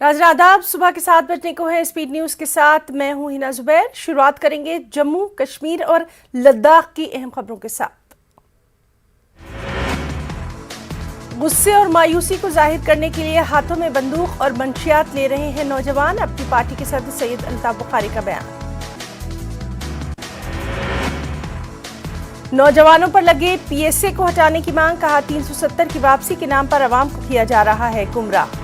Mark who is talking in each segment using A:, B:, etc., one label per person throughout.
A: नाज़रीन आदाब, सुबह के 7 बजने को है। स्पीड न्यूज़ के साथ मैं हूं हिना जुबैर। शुरुआत करेंगे जम्मू कश्मीर और लद्दाख की अहम खबरों के साथ। गुस्से और मायूसी को जाहिर करने के लिए हाथों में बंदूक और मंशियात ले रहे हैं नौजवान। अपनी पार्टी के सदर सैयद अल्ताफ बुखारी का बयान। नौजवानों पर लगे पीएसए को हटाने की मांग, कहा 370 की वापसी के नाम पर अवाम को किया जा रहा है गुमराह।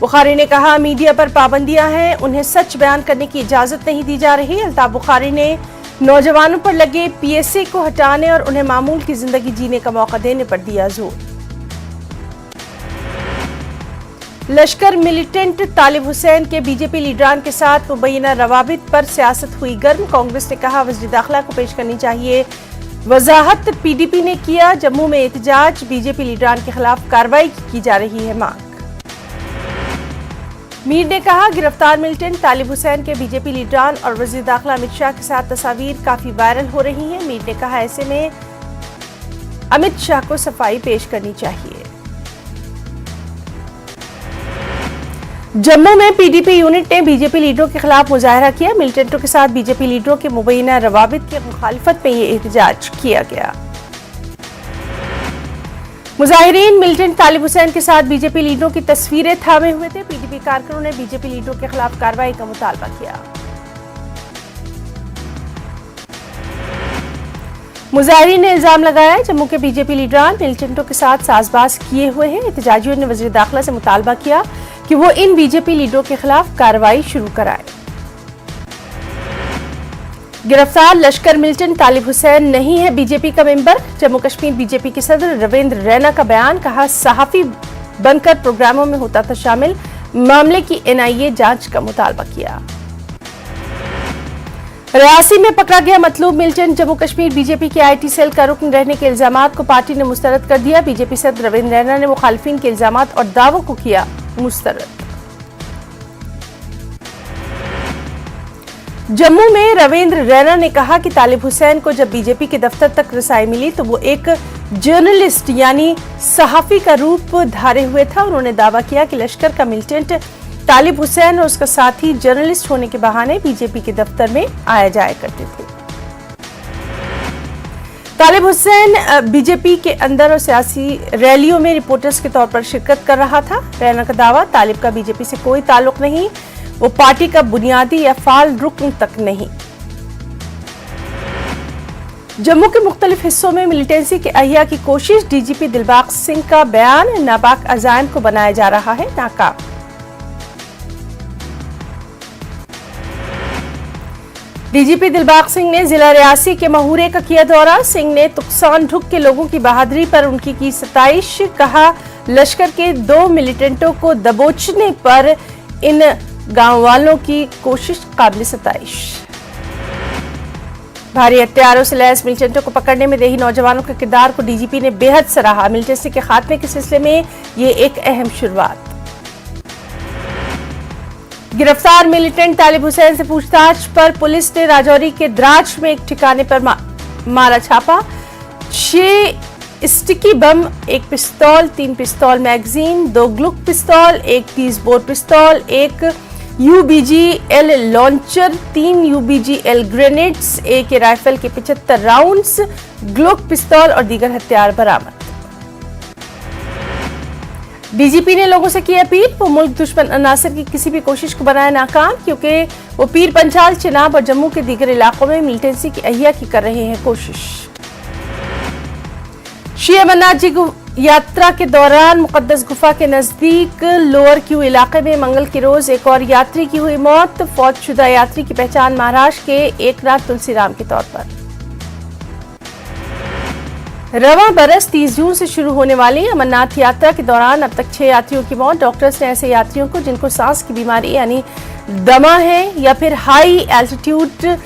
A: बुखारी ने कहा मीडिया पर पाबंदियां हैं, उन्हें सच बयान करने की इजाजत नहीं दी जा रही। अल्ताफ बुखारी ने नौजवानों पर लगे पीएसए को हटाने और उन्हें मामूल की जिंदगी जीने का मौका देने पर दिया जोर। लश्कर मिलिटेंट तालिब हुसैन के बीजेपी लीडरान के साथ मुबैना रवाबित पर सियासत हुई गर्म। कांग्रेस ने कहा वज़ीर दाखिला को पेश करनी चाहिए वजाहत। पीडीपी ने किया जम्मू में एहतजाज, बीजेपी लीडरान के खिलाफ कार्रवाई की जा रही है मांग। मीर ने कहा गिरफ्तार मिलिटेंट तालिब हुसैन के बीजेपी लीडरान और वज़ीर दाखिला अमित शाह के साथ तस्वीर काफी वायरल हो रही हैं। मीर ने कहा ऐसे में अमित शाह को सफाई पेश करनी चाहिए। जम्मू में पीडीपी यूनिट ने बीजेपी लीडरों के खिलाफ मुजाहरा किया। मिलिटेंटों के साथ बीजेपी लीडरों के मुबैना रवाबित की मुखालिफत में ये एहतजाज किया गया। मुजाहिरीन मिलिटेंट तालिब हुसैन के साथ बीजेपी लीडरों की तस्वीरें थामे हुए थे। पीडीपी कारकुनों ने बीजेपी लीडरों के खिलाफ कार्रवाई का मुतालबा किया। मुजाहिरीन ने इल्जाम लगाया जम्मू के बीजेपी लीडरान मिलिटेंटों के साथ साजबाज किए हुए हैं। एहतजाजियों ने वज़ीर दाखिला से मुतालबा किया कि वो इन बीजेपी लीडरों के खिलाफ कार्रवाई शुरू कराए। गिरफ्तार लश्कर मिलिटेंट तालिब हुसैन नहीं है बीजेपी का मेंबर। जम्मू कश्मीर बीजेपी के सदर रविंद्र रैना का बयान, कहा सहाफी बनकर प्रोग्रामों में होता था शामिल। मामले की एनआईए जांच का मुतालबा किया। रियासी में पकड़ा गया मतलूब मिलिटेंट जम्मू कश्मीर बीजेपी के आईटी सेल का रुकन रहने के इल्जामात को पार्टी ने मुस्तरद कर दिया। बीजेपी सदर रविंद्र रैना ने मुखालिफिन के इल्जामात और दावों को किया मुस्तरद। जम्मू में रविंद्र रैना ने कहा कि तालिब हुसैन को जब बीजेपी के दफ्तर तक रसाई मिली तो वो एक जर्नलिस्ट यानी सहाफी का रूप धारे हुए था। उन्होंने दावा किया कि लश्कर का मिलिटेंट तालिब हुसैन और उसका साथी जर्नलिस्ट होने के बहाने बीजेपी के दफ्तर में आया जाया करते थे। तालिब हुसैन बीजेपी के अंदर और सियासी रैलियों में रिपोर्टर्स के तौर पर शिरकत कर रहा था। रैना का दावा, तालिब का बीजेपी से कोई ताल्लुक नहीं, वो पार्टी का बुनियादी या फाल रुकन तक नहीं। जम्मू के मुख्तलिफ हिस्सों में मिलिटेंसी के अहिया की कोशिश, डीजीपी दिलबाग सिंह का बयान, नापाक अजायम को बनाया जा रहा है नाकाम। डीजीपी दिलबाग सिंह ने जिला रियासी के महूरे का किया दौरा। सिंह ने तुकसान ढुक के लोगों की बहादुरी पर उनकी की सताइश, कहा लश्कर के 2 मिलिटेंटों को दबोचने पर इन गांव वालों की कोशिश काबिल सताइश। भारी हथियारों से लैस मिलिटेंटों को पकड़ने में देही नौजवानों के किरदार को डीजीपी ने बेहद सराहा। मिलिटेंसी के खात्मे के सिलसिले में ये एक अहम शुरुआत। गिरफ्तार मिलिटेंट तालिब हुसैन से पूछताछ पर पुलिस ने राजौरी के द्राज में एक ठिकाने पर मारा छापा। 6 स्टिकी बम, 1 पिस्तौल, 3 पिस्तौल मैगजीन, 2 ग्लुक पिस्तौल, 1 30 बोर पिस्तौल, 1 यूबीजीएल लॉन्चर, 3 यूबीजीएल ग्रेनेड्स, एक राइफल के 75 राउंड्स, ग्लोक पिस्तौल और दीगर हथियार बरामद। डीजीपी ने लोगों से की अपील, वो मुल्क दुश्मन अनासर की किसी भी कोशिश को बनाए नाकाम, क्योंकि वो पीर पंचाल, चिनाब और जम्मू के दीगर इलाकों में मिलिटेंसी की अहिया की कर रहे हैं कोशिश। श्री अमरनाथ जी यात्रा के दौरान मुकद्दस गुफा के नजदीक लोअर क्यू इलाके में मंगल के रोज एक और यात्री की हुई मौत। फौतशुदा यात्री की पहचान महाराष्ट्र के एकनाथ तुलसीराम के तौर पर। रवां बरस 30 जून से शुरू होने वाली अमरनाथ यात्रा के दौरान अब तक 6 यात्रियों की मौत। डॉक्टर्स ने ऐसे यात्रियों को जिनको सांस की बीमारी यानी दमा है या फिर हाई एल्टीट्यूड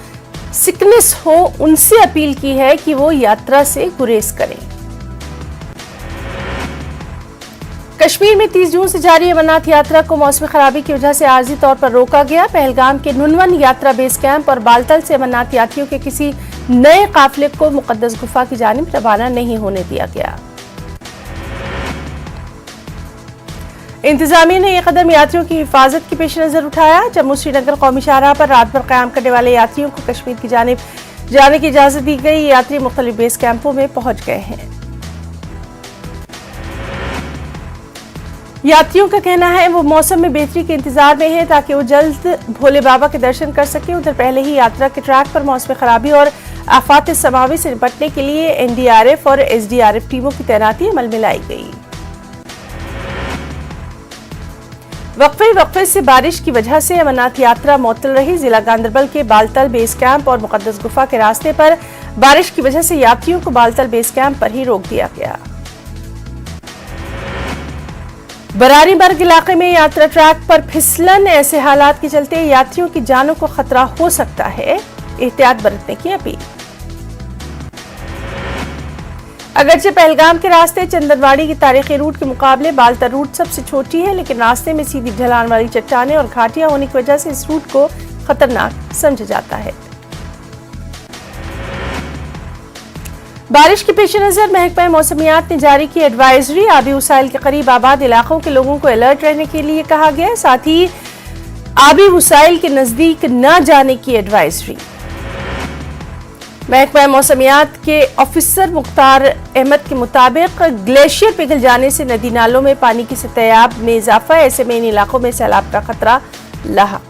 A: सिकनेस हो, उनसे अपील की है कि वो यात्रा से गुरेज करें। कश्मीर में 30 जून से जारी अमरनाथ यात्रा को मौसमी खराबी की वजह से आर्जी तौर पर रोका गया। पहलगाम के नुनवन यात्रा बेस कैंप और बालतल से अमरनाथ यात्रियों के किसी नए काफिले को मुकद्दस गुफा की जानिब रवाना नहीं होने दिया गया। इंतजामिया ने यह कदम यात्रियों की हिफाजत के पेश नजर उठाया। जम्मू श्रीनगर कौमी शाहराह पर रात भर कयाम करने वाले यात्रियों को कश्मीर की जानिब जाने की इजाजत दी गई। यात्री मुख्तलिफ बेस कैंपों में पहुंच गए हैं। यात्रियों का कहना है वो मौसम में बेहतरी के इंतजार में है ताकि वो जल्द भोले बाबा के दर्शन कर सके। उधर पहले ही यात्रा के ट्रैक पर मौसम खराबी और आफात समावी से निपटने के लिए एनडीआरएफ और एसडीआरएफ टीमों की तैनाती अमल में लाई गई। वक्फे से बारिश की वजह से अमरनाथ यात्रा मुअत्तल रही। जिला गांदरबल के बालतल बेस कैंप और मुकद्दस गुफा के रास्ते पर बारिश की वजह से यात्रियों को बालतल बेस कैंप पर ही रोक दिया गया। बरारीमर्ग इलाके में यात्रा ट्रैक पर फिसलन, ऐसे हालात के चलते यात्रियों की जानों को खतरा हो सकता है, एहतियात बरतने की अपील। अगरचे पहलगाम के रास्ते चंदनवाड़ी की तारीखी रूट के मुकाबले बालतर रूट सबसे छोटी है, लेकिन रास्ते में सीधी ढलान वाली चट्टानें और घाटियां होने की वजह से इस रूट को खतरनाक समझा जाता है। बारिश के पेश नजर महकमा मौसमियात ने जारी की एडवाइजरी। आबी वसाइल के करीब आबाद इलाकों के लोगों को अलर्ट रहने के लिए कहा गया। साथ ही आबी वसाइल के नजदीक न जाने की एडवाइजरी। महकमा मौसमियात के ऑफिसर मुख्तार अहमद के मुताबिक ग्लेशियर पिघल जाने से नदी नालों में पानी की सतह में इजाफा है। ऐसे में इन इलाकों में सैलाब का खतरा लाहा।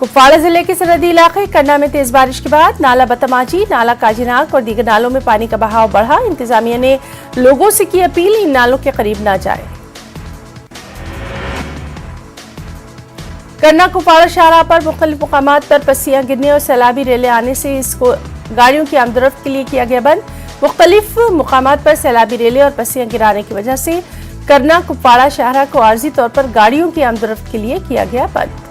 A: कुपवाड़ा जिले के सरहदी इलाके करना में तेज बारिश के बाद नाला बतमाजी, नाला काजीनाग और दीगर नालों में पानी का बहाव बढ़ा। इंतजामिया ने लोगों से की अपील इन नालों के करीब न जाए। करना कुपवाड़ा शाहराह पर मुख्तलिफ मुकामात पर पस्सियां गिरने और सैलाबी रेले आने से इसको गाड़ियों की आमदोरफ्त के लिए किया गया बंद। मुख्तलिफ मुकामात पर सैलाबी रेले और पस्सियां गिराने की वजह से करना कुपवाड़ा शाहराह को आर्जी तौर पर गाड़ियों की आमदोरफ्त के लिए किया गया बंद।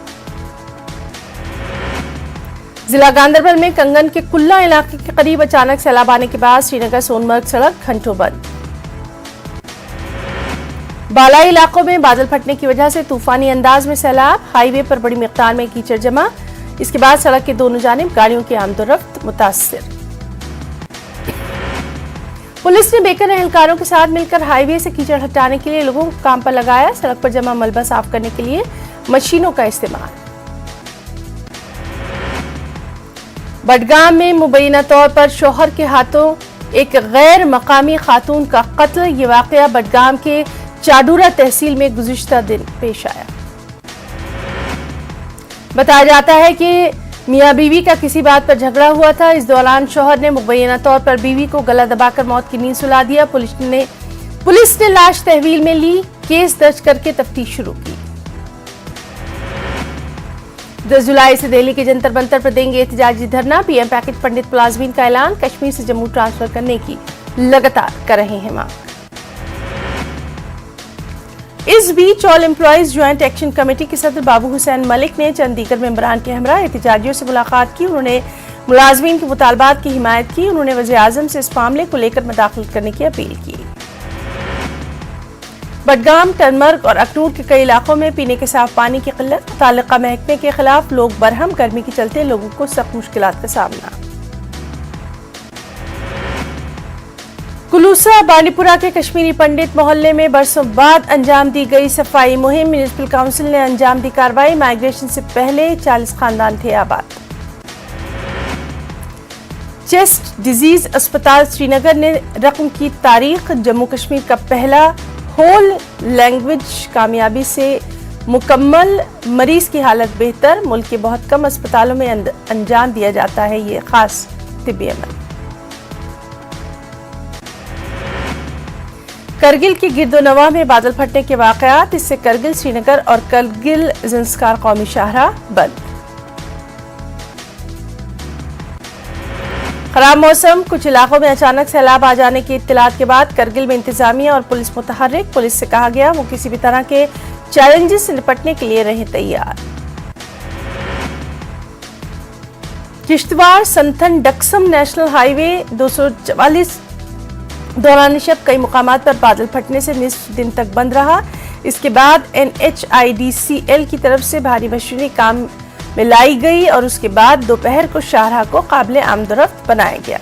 A: जिला गांदरबल में कंगन के कुल्ला इलाके के करीब अचानक सैलाब आने के बाद श्रीनगर सोनमर्ग सड़क घंटों बंद। बालाई इलाकों में बादल फटने की वजह से तूफानी अंदाज में सैलाब, हाईवे पर बड़ी मिकदार में कीचड़ जमा। इसके बाद सड़क के दोनों जानिब गाड़ियों की आमदोरफ्त मुतासिर। पुलिस ने बेकर एहलकारों के साथ मिलकर हाईवे से कीचड़ हटाने के लिए लोगों को काम पर लगाया। सड़क पर जमा मलबा साफ करने के लिए मशीनों का इस्तेमाल। बडगाम में मुबैना तौर पर शौहर के हाथों एक गैर मकामी खातून का कत्ल। ये वाकया बडगाम के चाडूरा तहसील में गुज़िश्ता दिन पेश आया। बताया जाता है कि मियां बीवी का किसी बात पर झगड़ा हुआ था। इस दौरान शौहर ने मुबैना तौर पर बीवी को गला दबाकर मौत की नींद सुला दिया। पुलिस ने लाश तहवील में ली, केस दर्ज करके तफ्तीश शुरू की। 10 जुलाई से दिल्ली के जंतर मंतर पर देंगे एहतजाजी धरना। पीएम पैकेज पंडित मुलाजमीन का ऐलान। कश्मीर से जम्मू ट्रांसफर करने की लगातार कर रहे हैं मांग। इस बीच all employees joint action committee के सदर बाबू हुसैन मलिक ने चंद दीगर मेंबरान के हमरा एहतजाजियों से मुलाकात की। उन्होंने मुलाजमीन के मुतालबात की हिमायत की। उन्होंने वज़ीर आज़म से इस मामले को लेकर मदाखलत करने की अपील की। बडगाम, टनमर्ग और अखनूर के कई इलाकों में पीने के साफ पानी की किल्लत। मुताल्लिका महकमे के खिलाफ लोग बरहम। गर्मी के चलते लोगों को सख्त मुश्किलात का सामना। कुलूसा बांडीपुरा के कश्मीरी पंडित मोहल्ले में बरसों बाद अंजाम दी गई सफाई मुहिम। म्यूनिसिपल काउंसिल ने अंजाम दी कार्रवाई। माइग्रेशन से पहले 40 खानदान थे आबाद। चेस्ट डिजीज अस्पताल श्रीनगर ने रकम की तारीख। जम्मू कश्मीर का पहला होल लैंग्वेज कामयाबी से मुकम्मल। मरीज की हालत बेहतर। मुल्क के बहुत कम अस्पतालों में अंजाम दिया जाता है ये खास तिब्बी अमल। करगिल के गिरदोनवा में बादल फटने के वाकयात। इससे करगिल श्रीनगर और करगिल ज़ंस्कार कौमी शाहराह बंद। खराब मौसम। कुछ इलाकों में अचानक सैलाब आ जाने की इत्तलात के बाद करगिल में इंतजामिया और पुलिस मुतहर्रिक। पुलिस से कहा गया वो किसी भी तरह के चैलेंजेस से निपटने के लिए रहे तैयार। किश्तवाड़ संथन डक्सम नेशनल हाईवे 244 दौरान शब कई मुकामात पर बादल फटने से निस्फ दिन तक बंद रहा। इसके बाद NHIDCL की तरफ से भारी मशीनरी काम में लाई गई और उसके बाद दोपहर को शाहराह को काबिले आमदोरफ्त बनाया गया।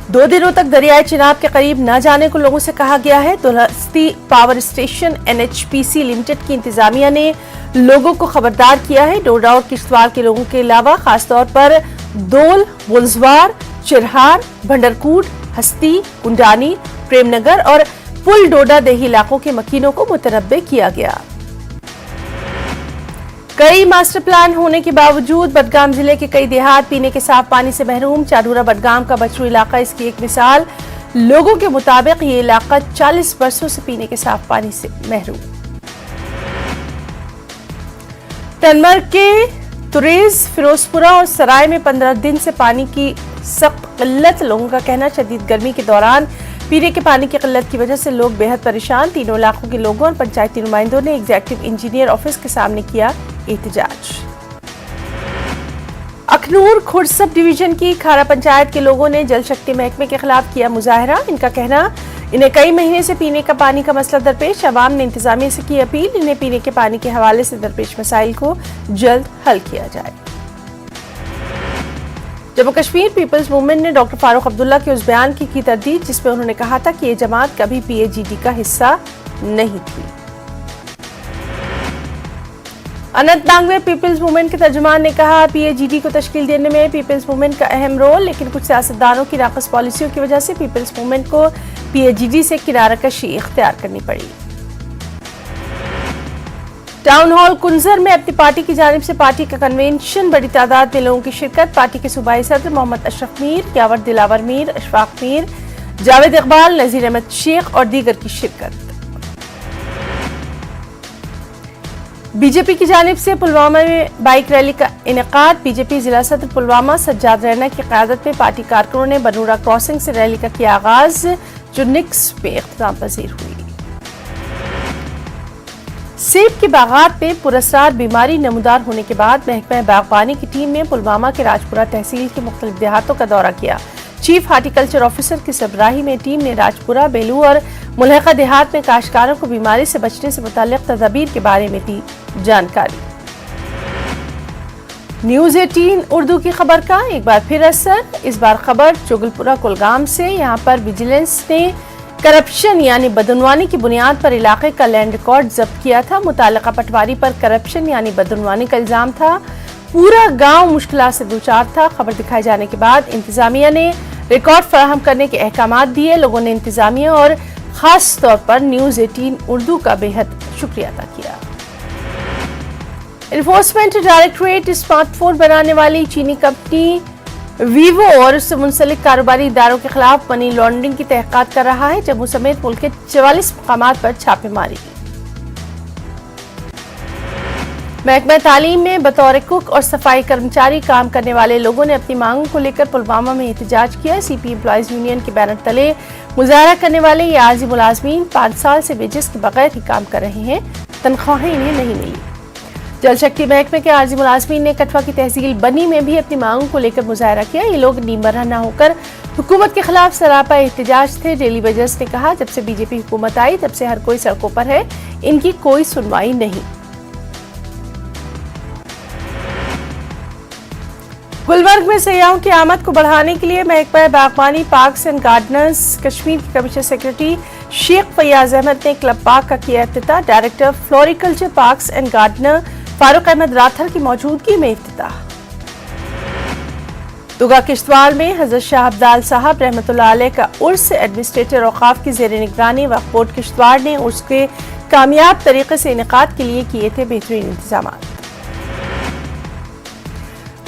A: 2 दिनों तक दरियाई चिनाब के करीब न जाने को लोगों से कहा गया है। Dulhasti power station NHPC limited की इंतजामिया ने लोगों को खबरदार किया है। डोडा और किश्तवाड़ के लोगों के अलावा खासतौर पर दोल, बुल्सवार, चिरहार, भंडरकूट, हस्ती, कुंडानी, प्रेमनगर और पुल डोडा देही इलाकों के मकीनों को मुतनब्बे किया गया। कई मास्टर प्लान होने के बावजूद बडगाम जिले के कई देहात पीने के साफ पानी से महरूम। चाडूरा बडगाम का बछरू इलाका इसकी एक मिसाल। लोगों के मुताबिक ये इलाका 40 वर्षों से पीने के साफ पानी से महरूम। तनमर के तुरेज, फिरोजपुरा और सराय में 15 दिन से पानी की सख्त किल्लत। लोगों का कहना शदीद गर्मी के दौरान पीने के पानी की किल्लत की वजह से लोग बेहद परेशान। तीनों इलाकों के लोगों और पंचायती नुमाइंदों ने एग्जीक्यूटिव इंजीनियर ऑफिस के सामने किया एहतजाज। अखनूर खुर्द सब डिवीजन की खारा पंचायत के लोगों ने जल शक्ति महकमे के खिलाफ किया मुजाहरा। इनका कहना इन्हें कई महीने से पीने का पानी का मसला दरपेश। अवाम ने इंतजामिया से की अपील, इन्हें पीने के पानी के हवाले से दरपेश मसाइल को जल्द हल किया जाए। जम्मू कश्मीर पीपल्स मूवमेंट ने डॉक्टर फारूक अब्दुल्ला के उस बयान की तरदीद जिसमें उन्होंने कहा था कि ये जमात कभी PAGD का हिस्सा नहीं थी। अनंतनाग में पीपल्स मूवमेंट के तर्जुमान ने कहा PAGD को तश्कील देने में पीपल्स मूवमेंट का अहम रोल, लेकिन कुछ सियासतदानों की नाकस पॉलिसियों की वजह से पीपल्स मूवमेंट को PAGD से किनाराकशी इख्तियार करनी पड़ी। टाउन हॉल कुंजर में अपनी पार्टी की जानिब से पार्टी का कन्वेंशन, बड़ी तादाद में लोगों की शिरकत। पार्टी के सूबाई सदर मोहम्मद अशरफ मीर, यावर दिलावर मीर, अशफाक मीर, जावेद इकबाल, नजीर अहमद शेख और दीगर की शिरकत। बीजेपी की जानिब से पुलवामा में बाइक रैली का इनेकाद। बीजेपी जिला सदर पुलवामा सज्जाद रैना की क़यादत में पार्टी कारकुनों ने बनूरा क्रॉसिंग से रैली का किया आगाज, जो निक्स पे इख्तिताम पजीर हुई। सेब के बागात में पुरस्कार बीमारी नमूदार होने के बाद महकमा बागबानी की टीम ने पुलवामा के राजपुरा तहसील के मुख्तलिफ देहातों का दौरा किया। चीफ हार्टिकल्चर ऑफिसर की सरबराही में टीम ने राजपुरा, बेलू और मुल्हका देहात में काश्तकारों को बीमारी से बचने से मुताल्लिक तदाबीर के बारे में दी जानकारी। न्यूज़ 18 उर्दू की खबर का एक बार फिर असर। इस बार खबर चुगलपुरा कुलगाम से। यहाँ पर विजिलेंस ने करप्शन यानी बदनवानी की बुनियाद पर इलाके का लैंड रिकॉर्ड जब्त किया था। मुतालिका पटवारी पर करप्शन यानी बदनवानी का इल्जाम था। पूरा गांव मुश्किलात से दूचार था। खबर दिखाए जाने के बाद इंतजामिया ने रिकॉर्ड फराहम करने के अहकाम दिए। लोगों ने इंतजामिया और खास तौर पर न्यूज़ 18 उर्दू का बेहद शुक्रिया अदा किया। एनफोर्समेंट डायरेक्टरेट स्मार्टफोन बनाने वाली चीनी कंपनी वीवो और उससे मुंसलिक कारोबारी इदारों के खिलाफ मनी लॉन्ड्रिंग की तहकीकात कर रहा है। जम्मू समेत मुल्क के 44 मकामात पर छापेमारी। महकमा तालीम में बतौर कुक और सफाई कर्मचारी काम करने वाले लोगों ने अपनी मांगों को लेकर पुलवामा में एहतजाज किया। CP एम्प्लॉयज यूनियन के बैनर तले मुजाहरा करने वाले ये आजी मुलाजमीन 5 साल से वेजेस के बगैर ही काम कर रहे हैं, तनख्वाहें इन्हें नहीं मिली। जल शक्ति महकमे के आर्जी मुलाजमीन ने कठवा की तहसील बनी में भी अपनी मांगों को लेकर मुजाहरा किया। ये लोग नीमबरह न होकर हुकूमत के खिलाफ सरापा एहतजाज थे। डेली वेजर्स ने कहा, जब से बीजेपी हुकूमत आई तब से हर कोई सड़कों पर है, इनकी कोई सुनवाई नहीं। गुलबर्ग में सयाहों की आमद को बढ़ाने के लिए महकमा बागबानी, पार्क्स एंड गार्डनर्स कश्मीर के कमिश्नर सेक्रेटरी शेख फैयाज अहमद ने क्लब पार्क का किया इफ्तिताह। Director floriculture parks and gardener Farooq Ahmad Rather की मौजूदगी में इफ्तिताह। दुगा किश्तवाड़ में हजरत शाह अब्दाल साहब रहमतुल्लाह अलैह का उर्स एडमिनिस्ट्रेटर औकाफ की जेर निगरानी वक्फ बोर्ड किश्तवाड़ ने उर्स के कामयाब तरीके से इनेकाद के लिए किए थे बेहतरीन इंतजाम।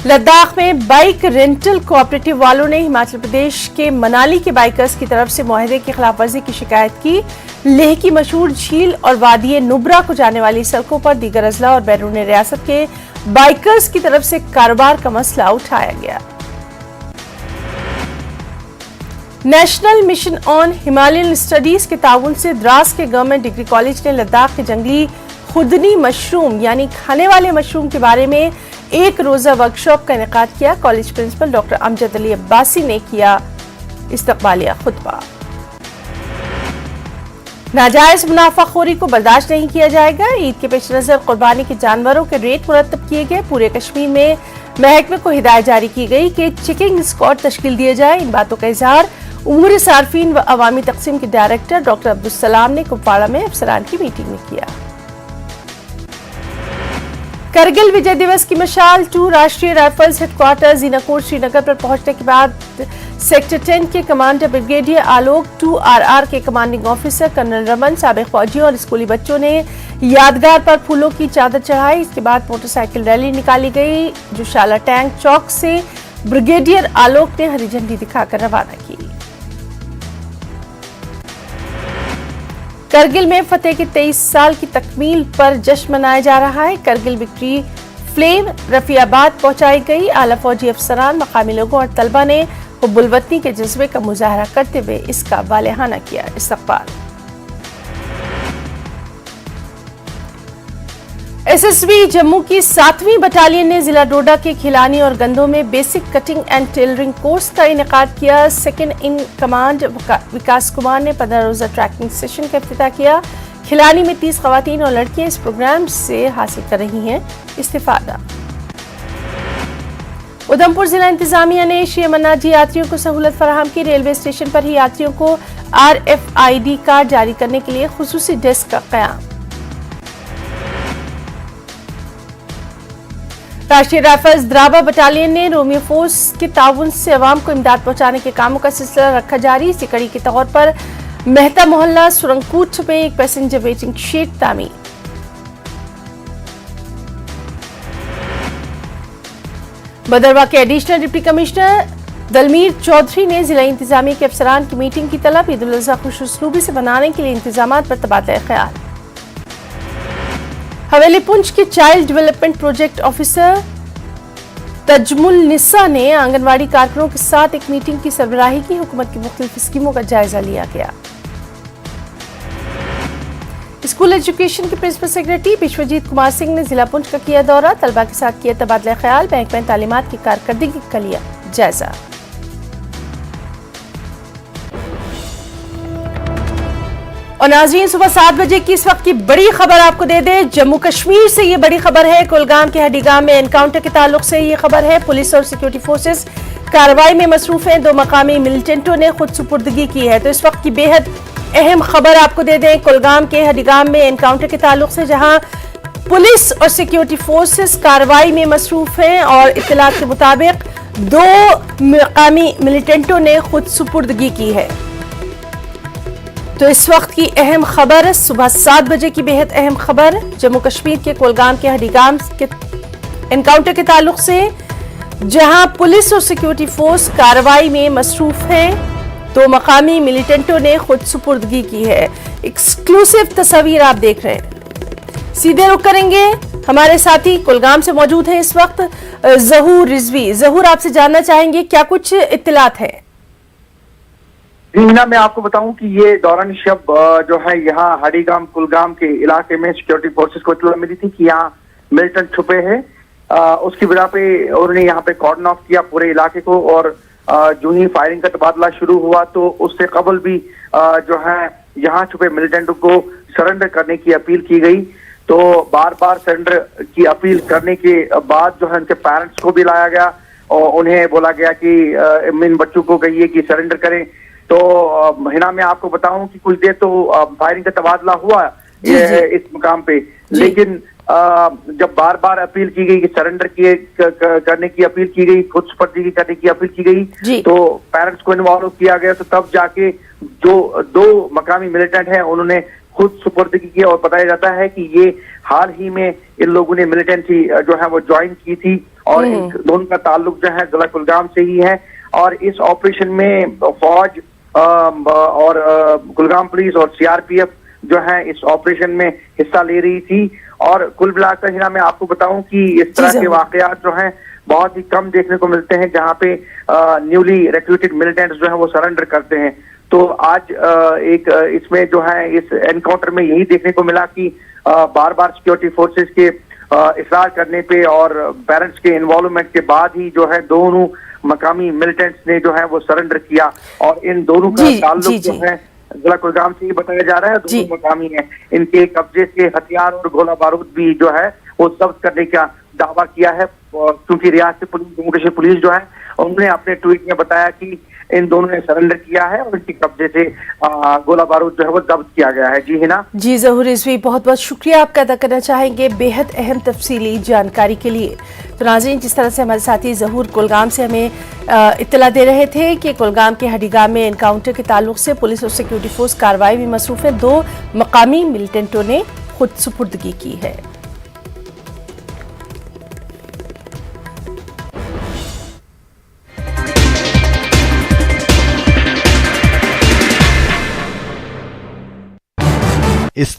A: लद्दाख में बाइक रेंटल कोऑपरेटिव वालों ने हिमाचल प्रदेश के मनाली के बाइकर्स की तरफ से मुआहदे की खिलाफ वर्जी की शिकायत की। लेह की मशहूर झील और वादी नुब्रा को जाने वाली सड़कों पर दीगर अजला और बैरून रियासत के बाइकर्स की तरफ से कारोबार का मसला उठाया गया। National mission on Himalayan studies के ताउन से द्रास के गवर्नमेंट डिग्री कॉलेज ने लद्दाख के जंगली खुदनी मशरूम यानी खाने वाले मशरूम के बारे में एक रोजा वर्कशॉप का इनेकाद किया। College principal doctor Amjad Ali Abbasi ने किया इस्तकबालिया खुतबा। नाजायज मुनाफाखोरी को बर्दाश्त नहीं किया जाएगा। ईद के पेश नजर कुर्बानी के जानवरों के रेट मुरतब किए गए। पूरे कश्मीर में महकमे को हिदायत जारी की गई कि चेकिंग स्क्वाड तश्कील दिए जाए। इन बातों का इजहार उमूर सार्फिन व अवामी तकसीम के डायरेक्टर डॉक्टर अब्दुल सलाम ने कुपवाड़ा में अफसरान की मीटिंग में किया। करगिल विजय दिवस की मशाल 2 राष्ट्रीय राइफल्स हेडक्वार्टर जीनाकोट श्रीनगर पर पहुंचने के बाद सेक्टर 10 के कमांडर ब्रिगेडियर आलोक, 2RR के कमांडिंग ऑफिसर कर्नल रमन, साबिक फौजियों और स्कूली बच्चों ने यादगार पर फूलों की चादर चढ़ाई। इसके बाद मोटरसाइकिल रैली निकाली गई जो शाला टैंक चौक से ब्रिगेडियर आलोक ने हरी झंडी दिखाकर रवाना की। करगिल में फतेह के 23 साल की तकमील पर जश्न मनाया जा रहा है। करगिल विक्ट्री फ्लेम रफियाबाद पहुंचाई गई। आला फौजी अफसरान, मकामी लोगों और तलबा ने हुब्बुल वतनी के जज्बे का मुजाहरा करते हुए इसका वालिहाना किया इस्तकबाल। एसएसबी जम्मू की 7वीं बटालियन ने जिला डोडा के खिलानी और गंदों में basic cutting and tailoring course का इनेकाद किया। सेकंड इन कमांड विकास कुमार ने 15 रोजा ट्रैकिंग सेशन का इफ्तिताह किया। खिलानी में 30 खवातीन और लड़कियां इस प्रोग्राम से हासिल कर रही हैं इस्तिफादा। उधमपुर जिला इंतजामिया ने श्री अमरनाथ जी यात्रियों को सहूलत फराहम की। रेलवे स्टेशन पर ही यात्रियों को RFID कार्ड जारी करने के लिए खुसूसी डेस्क का क़याम। राष्ट्रीय राइफल्स द्राबा बटालियन ने रोमियो फोर्स के ताउन से अवाम को इमदाद पहुंचाने के कामों का सिलसिला रखा जारी। इसी कड़ी के तौर पर मेहता मोहल्ला सुरंगकूट में एक पैसेंजर वेटिंग शेड तामीर। भदरवा के additional deputy commissioner Dalmir Chaudhary ने जिला इंतजामिया के अफसरान की मीटिंग की तलब। ईद उल अज़हा खुशउस्लूबी से बनाने के लिए इंतजामात पर तबादला ख्याल। हवेली पुंछ के child development project officer Tajamul Nisa ने आंगनवाड़ी कारकुनों के साथ एक मीटिंग की सरबराही की। हुकूमत की मुख्तलिफ स्कीमों का जायजा लिया गया। स्कूल एजुकेशन के प्रिंसिपल सेक्रेटरी विश्वजीत कुमार सिंह ने जिला पुंछ का किया दौरा। तलबा के साथ किया तबादला ख्याल। बैंक में तालीमात की कारकर्दगी का लिया जायजा। और नाज़रीन, सुबह 7 बजे की इस वक्त की बड़ी खबर आपको दे दें। जम्मू कश्मीर से ये बड़ी खबर है। कुलगाम के हडीगाम में एनकाउंटर के ताल्लुक से ये खबर है। पुलिस और सिक्योरिटी फोर्सेस कार्रवाई में मसरूफ हैं। 2 मकामी मिलिटेंटों ने खुद सुपुर्दगी की है। तो इस वक्त की बेहद अहम खबर आपको दे दें। कुलगाम के हडीगाम में एनकाउंटर के ताल्लुक से जहां पुलिस और सिक्योरिटी फोर्सेस कार्रवाई में मसरूफ हैं और इत्तलात के मुताबिक 2 मकामी मिलिटेंटों ने खुद सुपुर्दगी की है। तो इस वक्त की अहम खबर, सुबह 7 बजे की बेहद अहम खबर जम्मू कश्मीर के कुलगाम के हडीगाम के एनकाउंटर के ताल्लुक से जहां पुलिस और सिक्योरिटी फोर्स कार्रवाई में मसरूफ हैं। 2 मकामी मिलिटेंटों ने खुद सुपुर्दगी की है। एक्सक्लूसिव तस्वीर आप देख रहे हैं। सीधे रुख करेंगे, हमारे साथी कुलगाम से मौजूद हैं इस वक्त ज़हूर रिजवी। ज़हूर, आपसे जानना चाहेंगे क्या कुछ इत्तलात है?
B: जी मीना, मैं आपको बताऊं कि ये दौरान शब जो है यहाँ हडीगाम कुलगाम के इलाके में सिक्योरिटी फोर्सेस को इत्तला मिली थी कि यहाँ मिलिटेंट छुपे हैं। उसकी वजह पे उन्होंने यहाँ पे कॉर्डन ऑफ किया पूरे इलाके को और जो ही फायरिंग का तबादला शुरू हुआ तो उससे कबल भी जो है यहाँ छुपे मिलिटेंटों को सरेंडर करने की अपील की गई। तो बार बार सरेंडर की अपील करने के बाद जो है उनके पेरेंट्स को भी लाया गया और उन्हें बोला गया कि इन बच्चों को कहिए कि सरेंडर करें। तो महीना में आपको बताऊं कि कुछ देर तो फायरिंग का तबादला हुआ इस मुकाम पे, लेकिन जब बार बार अपील की गई कि सरेंडर करने की अपील की गई, खुद सुपुर्दगी करने की अपील की गई, तो पेरेंट्स को इन्वॉल्व किया गया। तो तब जाके जो 2 मकामी मिलिटेंट हैं उन्होंने खुद सुपुर्दगी की और बताया जाता है कि ये हाल ही में इन लोगों ने मिलिटेंसी जो है वो ज्वाइन की थी और इन दोनों का ताल्लुक जो है जिला कुलगाम से ही है। और इस ऑपरेशन में फौज और कुलगाम पुलिस और CRPF जो है इस ऑपरेशन में हिस्सा ले रही थी। और कुल मिलाकर हिना मैं आपको बताऊं कि इस तरह के वाकयात जो हैं बहुत ही कम देखने को मिलते हैं जहां पे न्यूली रिक्रूटेड मिलिटेंट्स जो है वो सरेंडर करते हैं। तो आज एक इसमें जो है इस एनकाउंटर में यही देखने को मिला कि बार बार सिक्योरिटी फोर्सेस के इसरार करने पे और पेरेंट्स के इन्वॉल्वमेंट के बाद ही जो है दोनों मकामी मिलिटेंट्स ने जो है वो सरेंडर किया। और इन दोनों का ताल्लुक जो है जिला कुलगाम से ही बताया जा रहा है। दोनों मकामी हैं, इनके कब्जे से हथियार और गोला बारूद भी जो है वो जब्त करने का दावा किया है, क्योंकि रियासती पुलिस, जम्मू कश्मीर पुलिस जो है उन्होंने अपने ट्वीट में बताया कि इन दोनों ने सरेंडर किया है और इनके कब्जे से गोला बारूद जो है वो जब्त किया गया है। जी हिना।
A: जी ज़हूर रिजवी, बहुत बहुत शुक्रिया आपका अदा करना चाहेंगे बेहद अहम तफसीली जानकारी के लिए। तो नाज़रीन, जिस तरह से हमारे साथी ज़हूर कुलगाम से हमें इत्तला दे रहे थे कि कुलगाम के हडीगाम में एनकाउंटर के ताल्लुक से पुलिस और सिक्योरिटी फोर्स कार्रवाई में मसरूफ है, 2 मकामी मिलिटेंटों ने खुद सुपुर्दगी की है।